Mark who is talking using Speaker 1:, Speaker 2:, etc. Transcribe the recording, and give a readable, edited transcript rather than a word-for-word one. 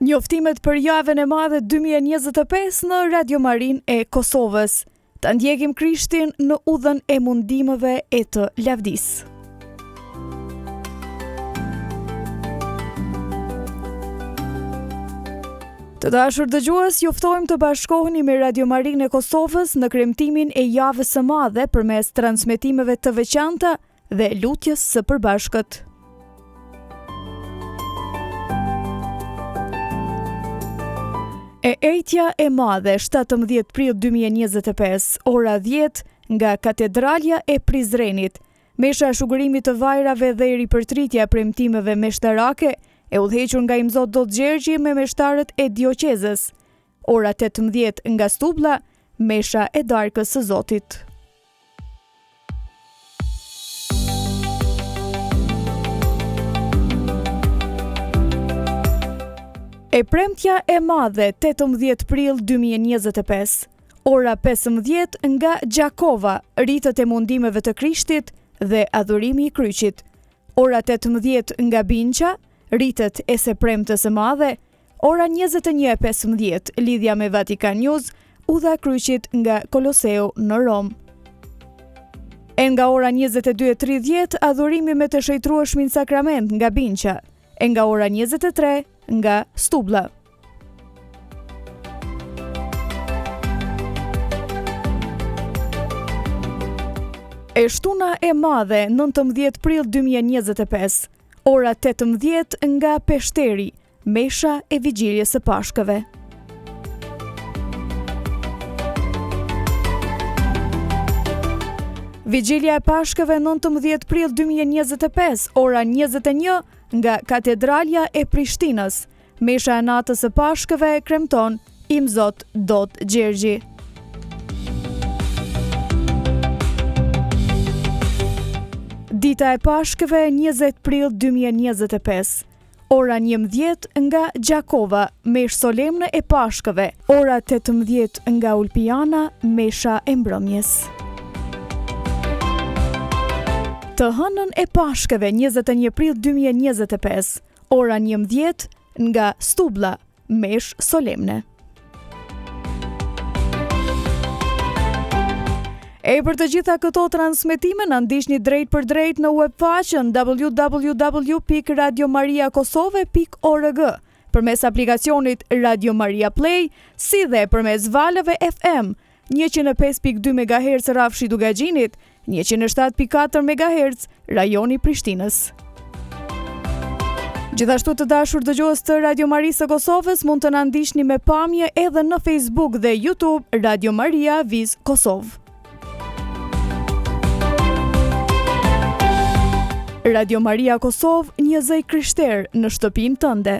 Speaker 1: Njoftimet për javën e madhe 2025 në Radio Marinë e Kosovës. Ta ndjekim Krishtin në udhën e mundimeve e të lavdisë. Të dashur dëgjues, ju ftojmë të bashkoheni me Radio Marinë e Kosovës në kremtimin e javës së madhe përmes transmetimeve të veçanta dhe lutjes së përbashkët. E ejtja e madhe 17 prill 2025, ora 10 nga Katedralja e Prizrenit. Mesha e shugërimit të vajrave dhe i ripërtritja e premtimeve meshtarake e udhëhequr nga Imzot Dot Gjergji me meshtarët e dioqezës. Ora 18 nga Stublla, mesha e darkës së Zotit. E premtja e madhe 18 prill 2025, ora 15 nga Gjakova, ritët e mundimeve të Krishtit dhe adhurimi i kryqit. Ora 18 nga Binqa, ritët e së premtës së madhe. Ora 21:15 lidhja me Vatikan News, udha e kryqit nga Koloseu në Rom. E nga ora 22:30 adhurimi me të shëjtrueshmin sakrament nga Binqa. E nga ora 23 nga Stublla. E shtuna e madhe 19 prill 2025, ora 18 nga Peshteri, mesha e vigjiljes së Pashkëve. Vigjilja e Pashkëve 19 prill 2025, ora 21 nga Katedralja e Prishtinës, mesha e natës së Pashkëve kremton Imzot Dot Gjergji. Dita e Pashkëve 20 prill 2025, ora 11 nga Gjakova, meshë solemne e Pashkëve, ora 18 nga Ulpiana, mesha e mbrëmjes. Të hënën e Pashkëve 21 prill 2025, ora 11 nga Stublla, meshë solemne. E për të gjitha këto transmetime na ndiqni drejt për drejt në webfaqen www.radiomariakosove.org, përmes aplikacionit Radio Maria Play, si dhe përmes valëve FM 105.2 MHz Rafshi Dugagjinit, 107.4 MHz rajoni Prishtinës. Gjithashtu të dashur dëgjues të Radio Marisë së Kosovës, mund të na ndiqni me pamje edhe në Facebook dhe YouTube Radio Maria Viz Kosovë. Radio Maria Kosovë, një zëj krishter në shtëpinë tënde.